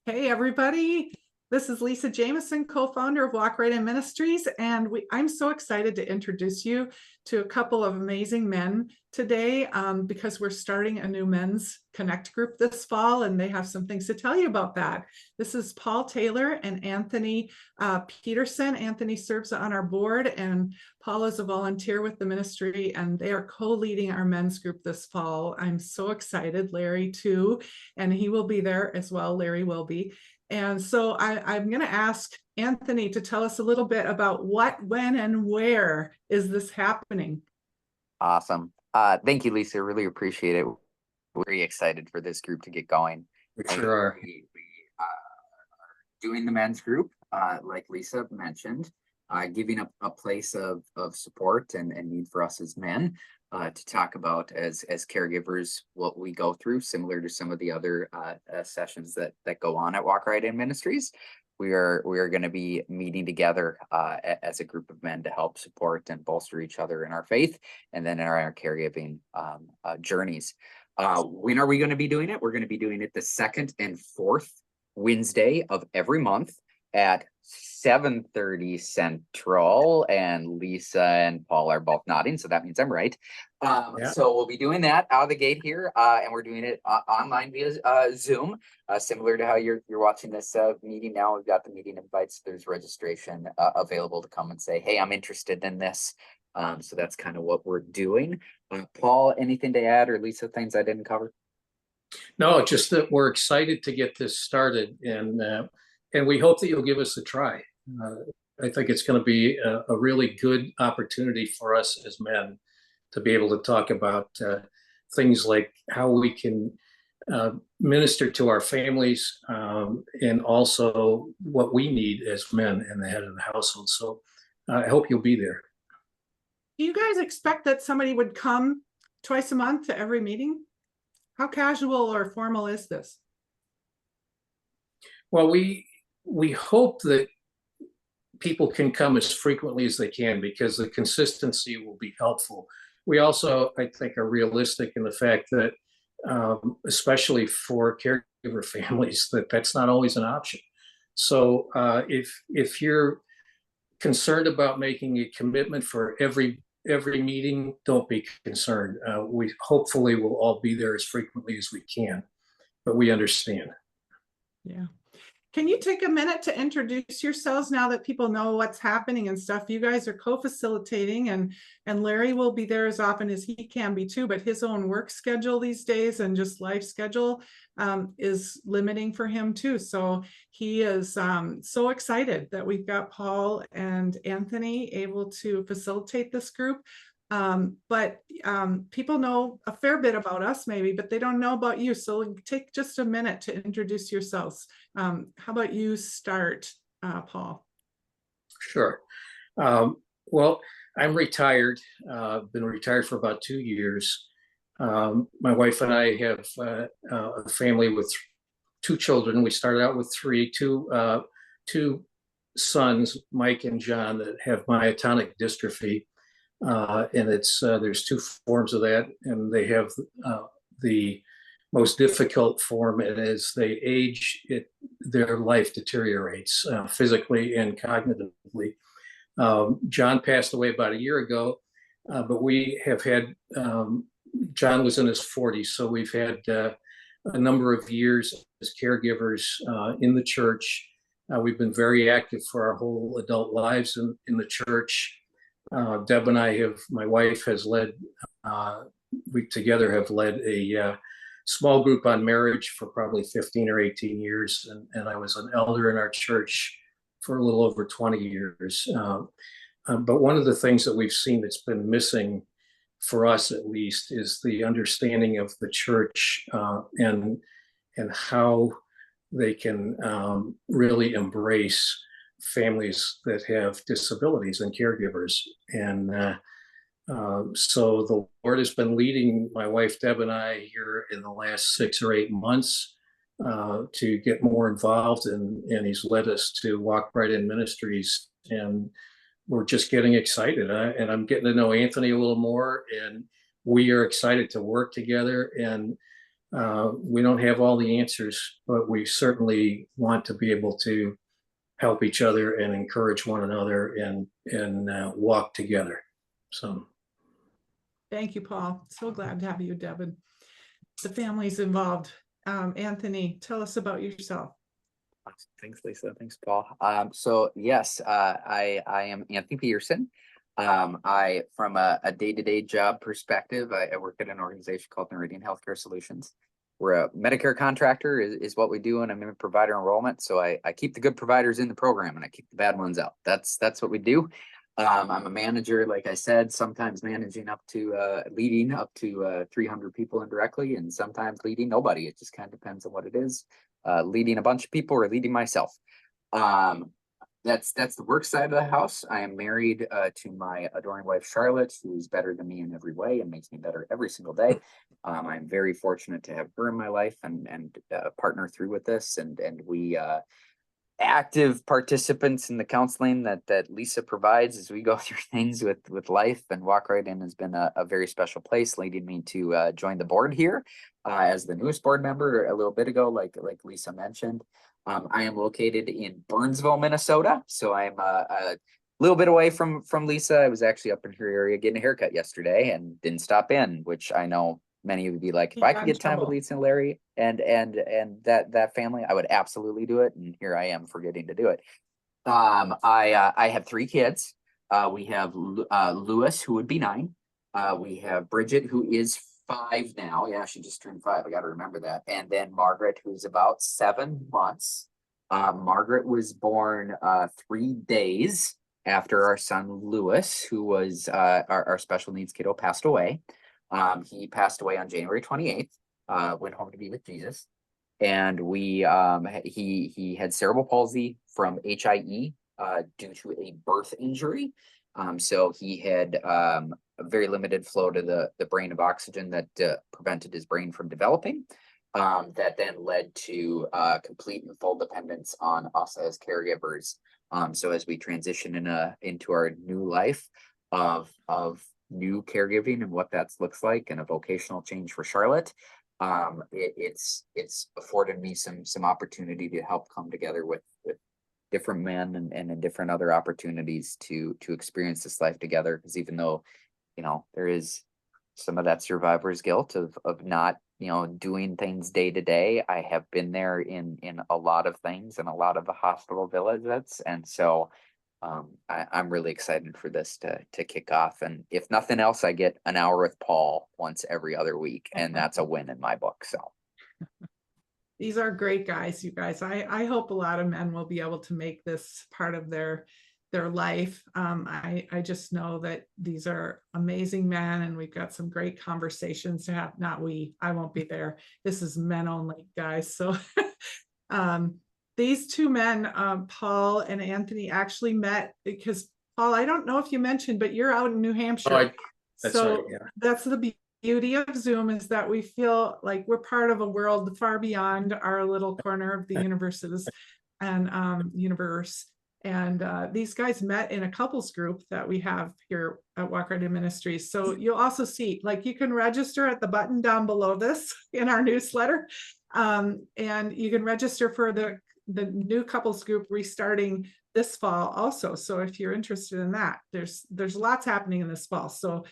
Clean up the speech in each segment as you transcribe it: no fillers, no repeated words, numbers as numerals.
Hey, everybody. This is Lisa Jameson, co-founder of Walk Right In Ministries, and I'm so excited to introduce you to a couple of amazing men today because we're starting a new men's connect group this fall, and they have some things to tell you about that. This is Paul Taylor and Anthony Serbza on our board, and Paul is a volunteer with the ministry, and they are co-leading our men's group this fall. I'm so excited, Larry, too. I'm so excited to introduce you to a couple of amazing men today because we're starting a new men's connect group this fall, and they have some things to tell you about that. This is Paul Taylor and Anthony Peterson. Anthony serves on our board, and Paul is a volunteer with the ministry, and they are co-leading our men's group this fall. I'm so excited, Larry, too, and he will be there as well. Larry will be. And so I'm going to ask Anthony to tell us a little bit about what, when, and where is this happening. Awesome. Thank you, Lisa. Really appreciate it. We're very excited for this group to get going. We sure are. We are doing the men's group, like Lisa mentioned, giving a place of support and need for us as men to talk about as caregivers what we go through, similar to some of the other sessions that go on at Walk Right In Ministries. We are going to be meeting together as a group of men to help support and bolster each other in our faith and then in our caregiving journeys. When are we going to be doing it? We're going to be doing it the second and fourth Wednesday of every month at 7:30 Central, and Lisa and Paul are both nodding, so that means I'm right. So we'll be doing that out of the gate here, and we're doing it online via Zoom, similar to how you're watching this meeting now. We've got the meeting invites. There's registration available to come and say, hey, I'm interested in this. So that's kind of what we're doing. Paul, anything to add, or Lisa, things I didn't cover? No, just that we're excited to get this started, and we hope that you'll give us a try. I think it's going to be a really good opportunity for us as men to be able to talk about things like how we can minister to our families and also what we need as men and the head of the household. So I hope you'll be there. Do you guys expect that somebody would come twice a month to every meeting? How casual or formal is this? Well, we hope that people can come as frequently as they can because the consistency will be helpful. We also, I think, are realistic in the fact that, especially for caregiver families, that's not always an option. So if you're concerned about making a commitment for every meeting, don't be concerned. We hopefully will all be there as frequently as we can, but we understand. Yeah. Can you take a minute to introduce yourselves now that people know what's happening and stuff? You guys are co-facilitating, and Larry will be there as often as he can be too, but his own work schedule these days and just life schedule is limiting for him too. So he is so excited that we've got Paul and Anthony able to facilitate this group. But people know a fair bit about us maybe, but they don't know about you. So take just a minute to introduce yourselves. How about you start, Paul? Sure. Well, I'm retired. Been retired for about 2 years. My wife and I have a family with 2 children. We started out with 3, two sons, Mike and John, that have myotonic dystrophy. And there's 2 forms of that, and they have the most difficult form, and as they age, their life deteriorates physically and cognitively. John passed away about a year ago, but we have had, John was in his 40s, so we've had a number of years as caregivers in the church. We've been very active for our whole adult lives in the church. Deb and I my wife has led, we together have led a small group on marriage for probably 15 or 18 years. And I was an elder in our church for a little over 20 years. But one of the things that we've seen that's been missing for us, at least, is the understanding of the church and how they can really embrace families that have disabilities and caregivers. And so the Lord has been leading my wife Deb and I here in the last 6 or 8 months to get more involved, and he's led us to Walk Right In Ministries, and we're just getting excited. And I'm getting to know Anthony a little more, and we are excited to work together. And We don't have all the answers, but we certainly want to be able to help each other and encourage one another and walk together. So. Thank you, Paul. So glad to have you, Devin. The families involved. Anthony, tell us about yourself. Thanks, Lisa. Thanks, Paul. So yes, I am Anthony Peterson. I, from a day-to-day job perspective, I work at an organization called Meridian Healthcare Solutions. We're a Medicare contractor is what we do, and I'm in provider enrollment. So I keep the good providers in the program and I keep the bad ones out. That's what we do. I'm a manager, like I said, sometimes managing up to leading up to 300 people indirectly, and sometimes leading nobody. It just kind of depends on what it is. Leading a bunch of people or leading myself. That's the work side of the house. I am married to my adoring wife, Charlotte, who's better than me in every way and makes me better every single day. I'm very fortunate to have her in my life and partner through with this. And we active participants in the counseling that Lisa provides as we go through things with life, and Walk Right In has been a very special place, leading me to join the board here as the newest board member a little bit ago, like Lisa mentioned. I am located in Burnsville, Minnesota, so I'm a little bit away from Lisa. I was actually up in her area getting a haircut yesterday and didn't stop in, which I know many of you would be like, if I could get time with Lisa and Larry and that family, I would absolutely do it. And here I am forgetting to do it. I have 3 kids. We have Lewis, who would be 9. We have Bridget, who is 5 now. Yeah, she just turned 5. I got to remember that. And then Margaret, who's about 7 months. Margaret was born 3 days after our son Lewis, who was our special needs kiddo, passed away. He passed away on January 28th, went home to be with Jesus. And he had cerebral palsy from HIE due to a birth injury. So he had a very limited flow to the brain of oxygen that prevented his brain from developing. That then led to complete and full dependence on us as caregivers. So as we transition into our new life of new caregiving and what that looks like, and a vocational change for Charlotte, it's afforded me some opportunity to help come together with different men and different other opportunities to experience this life together. Because even though, there is some of that survivor's guilt of not, doing things day to day, I have been there in a lot of things and a lot of the hospital visits. And so I'm really excited for this to kick off. And if nothing else, I get an hour with Paul once every other week, and that's a win in my book. So these are great guys, you guys. I hope a lot of men will be able to make this part of their life. I just know that these are amazing men, and we've got some great conversations to have. I won't be there. This is men only, guys. So these 2 men, Paul and Anthony, actually met because, Paul, I don't know if you mentioned, but you're out in New Hampshire. That's right, yeah. That's the beauty of Zoom, is that we feel like we're part of a world far beyond our little corner of the universes and universe. And these guys met in a couples group that we have here at Walk Right In Ministries. So you'll also see, you can register at the button down below this in our newsletter. And you can register for the new couples group restarting this fall also. So if you're interested in that, there's lots happening in this fall. So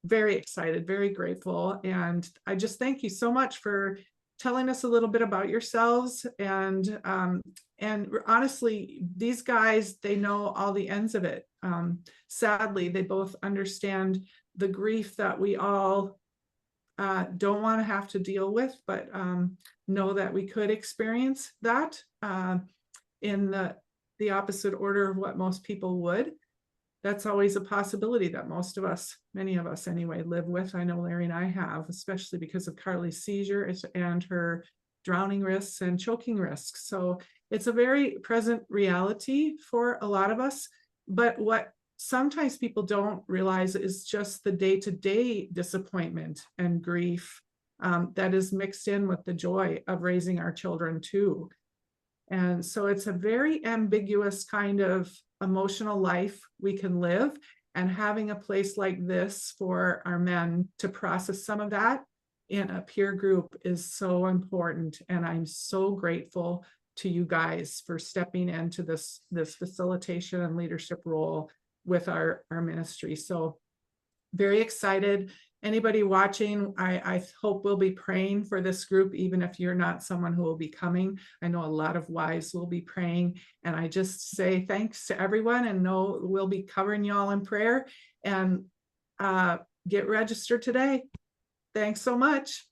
very excited, very grateful. And I just thank you so much for telling us a little bit about yourselves. And honestly, these guys, they know all the ends of it. Sadly, they both understand the grief that we all don't want to have to deal with, but know that we could experience that in the opposite order of what most people would. That's always a possibility that most of us, many of us anyway, live with. I know Larry and I have, especially because of Carly's seizure and her drowning risks and choking risks. So it's a very present reality for a lot of us. But what sometimes people don't realize is just the day-to-day disappointment and grief that is mixed in with the joy of raising our children too. And so it's a very ambiguous kind of emotional life we can live, and having a place like this for our men to process some of that in a peer group is so important. And I'm so grateful to you guys for stepping into this facilitation and leadership role with our ministry. So very excited. Anybody watching, I hope we'll be praying for this group, even if you're not someone who will be coming. I know a lot of wives will be praying. And I just say thanks to everyone, and know we'll be covering y'all in prayer, and get registered today. Thanks so much.